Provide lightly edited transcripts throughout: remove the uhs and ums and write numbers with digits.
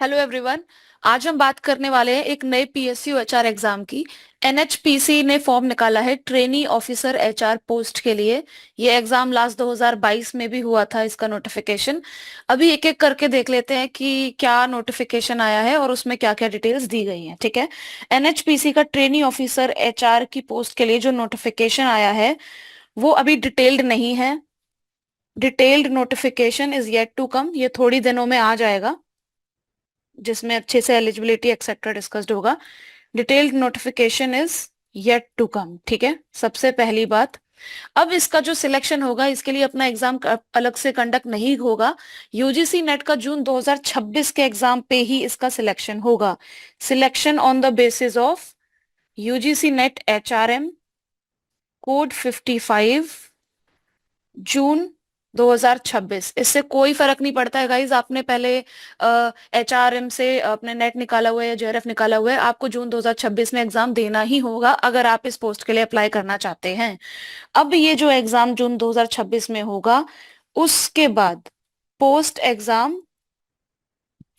Hello everyone. आज हम बात करने वाले हैं एक नए पीएसयू एचआर एग्जाम की। एनएचपीसी ने फॉर्म निकाला है ट्रेनी ऑफिसर एचआर पोस्ट के लिए। ये एग्जाम लास्ट 2022 में भी हुआ था, इसका नोटिफिकेशन। अभी एक एक करके देख लेते हैं कि क्या नोटिफिकेशन आया है और उसमें क्या क्या डिटेल्स दी गई हैं। ठीक है। एनएचपीसी का ट्रेनी ऑफिसर एचआर की पोस्ट के लिए जो नोटिफिकेशन आया है वो अभी डिटेल्ड नहीं है। Detailed notification is yet to come, ये थोड़ी दिनों में आ जाएगा, जिसमें अच्छे से एलिजिबिलिटी एक्सेट्रा डिस्कस्ड होगा। Detailed notification is yet to come. ठीक है, सबसे पहली बात। अब इसका जो सिलेक्शन होगा, इसके लिए अपना एग्जाम अलग से कंडक्ट नहीं होगा। यूजीसी नेट का जून 2026 के एग्जाम पे ही इसका सिलेक्शन होगा। Selection on the basis of UGC net HRM code 55 जून 2026। इससे कोई फर्क नहीं पड़ता है गाइज, आपने पहले एचआरएम से अपने नेट निकाला हुआ है या जेआरएफ निकाला हुआ है, आपको जून 2026 में एग्जाम देना ही होगा अगर आप इस पोस्ट के लिए अप्लाई करना चाहते हैं। अब ये जो एग्जाम जून 2026 में होगा, उसके बाद पोस्ट एग्जाम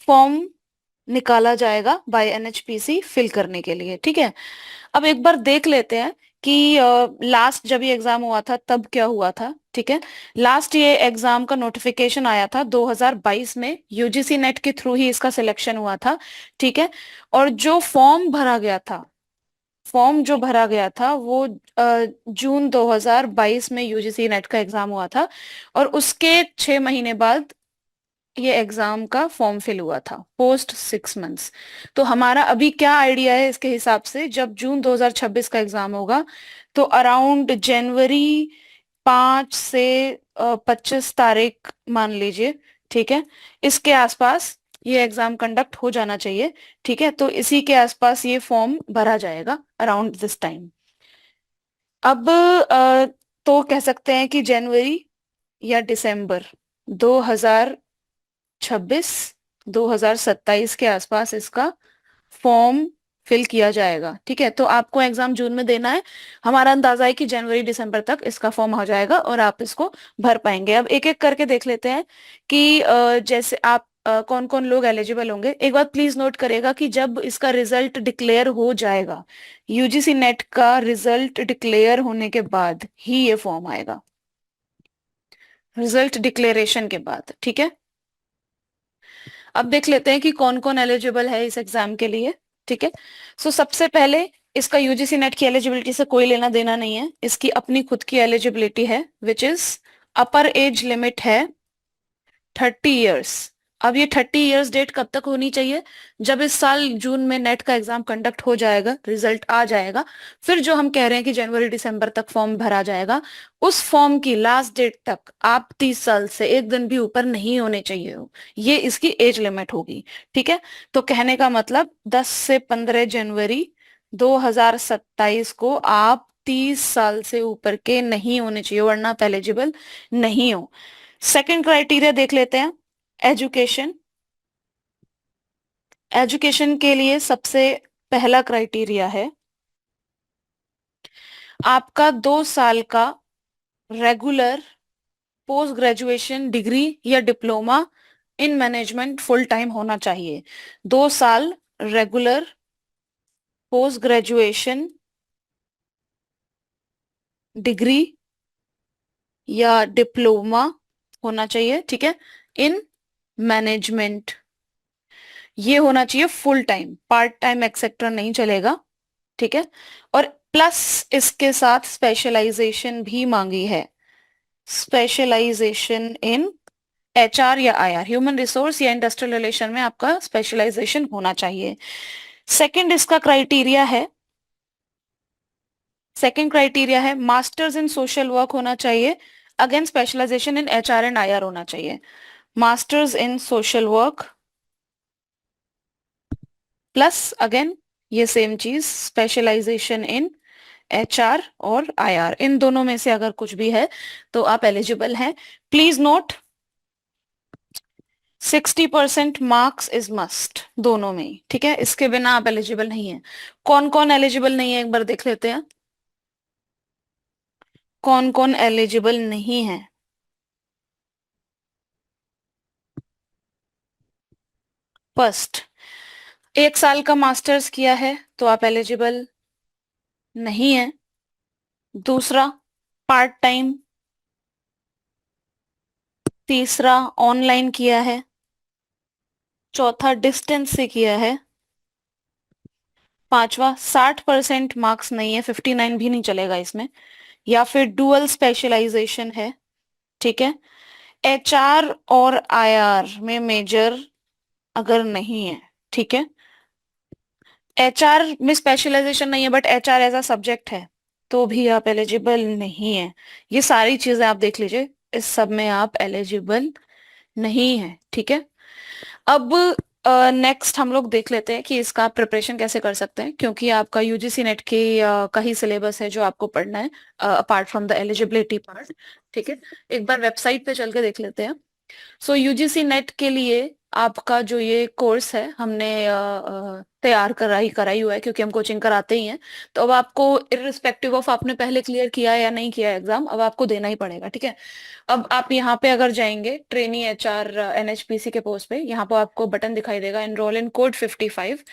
फॉर्म निकाला जाएगा बाय एनएचपीसी फिल करने के लिए। ठीक है। अब एक बार देख लेते हैं कि लास्ट जब ये एग्जाम हुआ था तब क्या हुआ था। ठीक है। लास्ट ये एग्जाम का नोटिफिकेशन आया था 2022 में, यूजीसी नेट के थ्रू ही इसका सिलेक्शन हुआ था। ठीक है। और जो फॉर्म भरा गया था, फॉर्म जो भरा गया था वो जून 2022 में यूजीसी नेट का एग्जाम हुआ था, और उसके 6 महीने बाद ये एग्जाम का फॉर्म फिल हुआ था, पोस्ट 6 मंथ्स। तो हमारा अभी क्या आइडिया है इसके हिसाब से, जब जून 2026 का एग्जाम होगा तो अराउंड जनवरी 5 से 25 तारीख मान लीजिए। ठीक है। इसके आसपास ये एग्जाम कंडक्ट हो जाना चाहिए। ठीक है। तो इसी के आसपास ये फॉर्म भरा जाएगा अराउंड दिस टाइम। अब तो कह सकते हैं कि जनवरी या दिसंबर 2026 2027 के आसपास इसका फॉर्म फिल किया जाएगा। ठीक है। तो आपको एग्जाम जून में देना है। हमारा अंदाजा है कि जनवरी दिसंबर तक इसका फॉर्म हो जाएगा और आप इसको भर पाएंगे। अब एक एक करके देख लेते हैं कि जैसे आप कौन कौन लोग एलिजिबल होंगे। एक बात प्लीज नोट करेगा कि जब इसका रिजल्ट डिक्लेयर हो जाएगा, यूजीसी नेट का रिजल्ट डिक्लेयर होने के बाद ही ये फॉर्म आएगा, रिजल्ट डिक्लेरेशन के बाद। ठीक है। अब देख लेते हैं कि कौन कौन एलिजिबल है इस एग्जाम के लिए। ठीक है। सो सबसे पहले, इसका यूजीसी नेट की एलिजिबिलिटी से कोई लेना देना नहीं है, इसकी अपनी खुद की एलिजिबिलिटी है, which is upper age limit है 30 इयर्स। अब ये 30 इयर्स डेट कब तक होनी चाहिए? जब इस साल जून में नेट का एग्जाम कंडक्ट हो जाएगा, रिजल्ट आ जाएगा, फिर जो हम कह रहे हैं कि जनवरी दिसंबर तक फॉर्म भरा जाएगा, उस फॉर्म की लास्ट डेट तक आप 30 साल से एक दिन भी ऊपर नहीं होने चाहिए हो। ये इसकी एज लिमिट होगी। ठीक है। तो कहने का मतलब 10 से 15 जनवरी 2027 को आप 30 साल से ऊपर के नहीं होने चाहिए, वरना आप एलिजिबल नहीं हो। सेकंड क्राइटेरिया देख लेते हैं, एजुकेशन। एजुकेशन के लिए सबसे पहला क्राइटेरिया है आपका 2 साल का रेगुलर पोस्ट ग्रेजुएशन डिग्री या diploma in management full time होना चाहिए। 2 साल रेगुलर पोस्ट ग्रेजुएशन डिग्री या डिप्लोमा होना चाहिए। ठीक है। इन मैनेजमेंट, ये होना चाहिए full time, part time etcetera नहीं चलेगा। ठीक है। और प्लस इसके साथ स्पेशलाइजेशन भी मांगी है, स्पेशलाइजेशन इन एचआर या आईआर, ह्यूमन रिसोर्स या इंडस्ट्रियल रिलेशन में आपका स्पेशलाइजेशन होना चाहिए। सेकंड इसका क्राइटेरिया है, सेकंड क्राइटेरिया है मास्टर्स इन सोशल वर्क होना चाहिए। Again specialisation in HR and IR होना चाहिए। Masters in social work plus again ये सेम चीज स्पेशलाइजेशन इन एचआर और आईआर, इन दोनों में से अगर कुछ भी है तो आप एलिजिबल हैं। Please note 60% marks is must दोनों में ही। ठीक है। इसके बिना आप एलिजिबल नहीं है। कौन कौन एलिजिबल नहीं है एक बार देख लेते हैं, कौन कौन एलिजिबल नहीं है। फर्स्ट, 1 साल का मास्टर्स किया है तो आप एलिजिबल नहीं है। दूसरा, पार्ट टाइम। तीसरा, ऑनलाइन किया है। चौथा, डिस्टेंस से किया है। पांचवा, 60% मार्क्स नहीं है, 59 भी नहीं चलेगा इसमें। या फिर डुअल स्पेशलाइजेशन है। ठीक है। एचआर और आईआर में मेजर अगर नहीं है, ठीक है, एचआर में स्पेशलाइजेशन नहीं है but HR as a subject है, तो भी आप एलिजिबल नहीं है। ये सारी चीजें आप देख लीजिए, इस सब में आप एलिजिबल नहीं है। ठीक है। अब नेक्स्ट हम लोग देख लेते हैं कि इसका आप प्रिपरेशन कैसे कर सकते हैं, क्योंकि आपका यूजीसी नेट की का ही सिलेबस है जो आपको पढ़ना है, apart from the eligibility part. ठीक है। एक बार वेबसाइट पे चल के देख लेते हैं। सो यूजीसी नेट के लिए आपका जो ये कोर्स है हमने तैयार कराई कराई हुआ है, क्योंकि हम कोचिंग कराते ही हैं। तो अब आपको इररिस्पेक्टिव ऑफ आपने पहले क्लियर किया है या नहीं किया एग्जाम, अब आपको देना ही पड़ेगा। ठीक है। अब आप यहाँ पे अगर जाएंगे ट्रेनी एचआर एनएचपीसी के पोस्ट पे, यहाँ पर आपको बटन दिखाई देगा एनरोल इन कोड 55।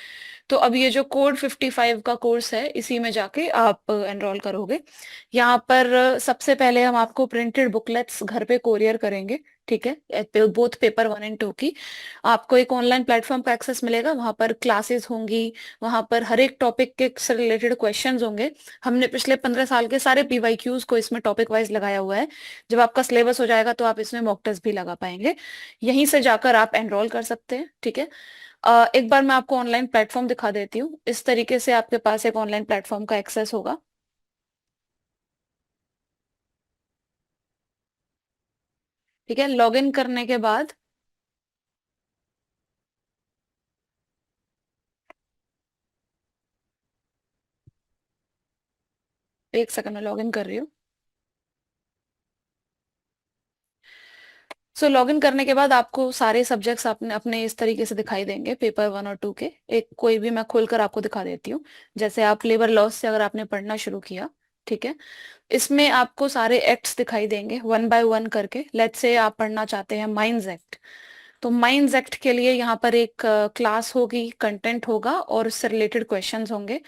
तो अब ये जो कोड 55 का कोर्स है इसी में जाके आप एनरोल करोगे। यहाँ पर सबसे पहले हम आपको प्रिंटेड बुकलेट्स घर पे कोरियर करेंगे। ठीक है। बोथ पेपर 1 और 2 की आपको एक ऑनलाइन प्लेटफॉर्म का एक्सेस मिलेगा, वहां पर क्लासेस होंगी, वहां पर हर एक टॉपिक के से रिलेटेड क्वेश्चंस होंगे। हमने पिछले 15 साल के सारे पीवाईक्यूज को इसमें टॉपिक वाइज लगाया हुआ है। जब आपका सिलेबस हो जाएगा तो आप इसमें मॉक टेस्ट भी लगा पाएंगे। यहीं से जाकर आप एनरोल कर सकते हैं। ठीक है। एक बार मैं आपको ऑनलाइन प्लेटफॉर्म दिखा देती हूँ। इस तरीके से आपके पास एक ऑनलाइन प्लेटफॉर्म का एक्सेस होगा। ठीक है। लॉग इन करने के बाद, एक सेकंड में लॉग इन कर रही हूँ। सो लॉग इन करने के बाद आपको सारे सब्जेक्ट्स अपने अपने इस तरीके से दिखाई देंगे, पेपर 1 और 2 के। एक कोई भी मैं खोलकर आपको दिखा देती हूँ। जैसे आप लेबर लॉस से अगर आपने पढ़ना शुरू किया, ठीक है, इसमें आपको सारे एक्ट्स दिखाई देंगे 1 बाय 1 करके। लेट्स से आप पढ़ना चाहते हैं माइंस एक्ट, तो माइंस एक्ट के लिए यहाँ पर एक क्लास होगी, कंटेंट होगा और उससे रिलेटेड क्वेश्चंस होंगे।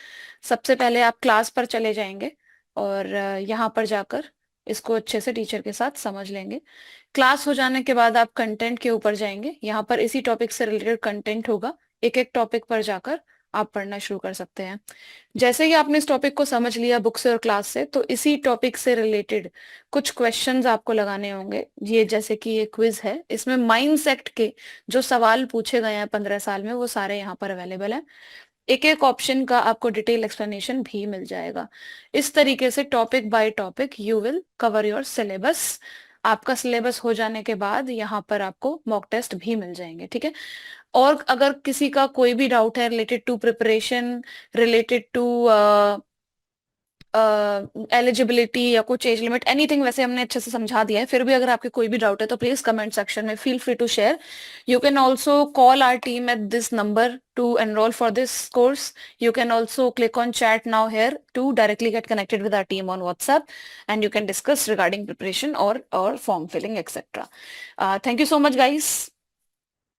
सबसे पहले आप क्लास पर चले जाएंगे और यहाँ पर जाकर इसको अच्छे से टीचर के साथ समझ लेंगे। क्लास हो जाने के बाद आप कंटेंट के ऊपर जाएंगे, यहाँ पर इसी टॉपिक से रिलेटेड कंटेंट होगा। एक एक टॉपिक पर जाकर आप पढ़ना शुरू कर सकते हैं। जैसे ही आपने इस टॉपिक को समझ लिया बुक से और क्लास से, तो इसी टॉपिक से रिलेटेड कुछ क्वेश्चंस आपको लगाने होंगे। ये जैसे कि ये क्विज है, इसमें माइंडसेट के जो सवाल पूछे गए हैं 15 साल में वो सारे यहाँ पर अवेलेबल हैं। एक एक ऑप्शन का आपको डिटेल एक्सप्लेनेशन भी मिल जाएगा। इस तरीके से topic by topic you will cover your syllabus. आपका सिलेबस हो जाने के बाद यहाँ पर आपको मॉक टेस्ट भी मिल जाएंगे। ठीक है। और अगर किसी का कोई भी डाउट है related to preparation, related to eligibility या कुछ एज लिमिट, एनीथिंग, वैसे हमने अच्छे से समझा दिया है, फिर भी अगर आपके कोई भी डाउट है तो प्लीज कमेंट सेक्शन में feel free to share. You can also call our team at this number to enroll for this course. You can also click on chat now here to directly get connected with our team on WhatsApp, and you can discuss regarding preparation or form filling, etc. Thank you so much, guys.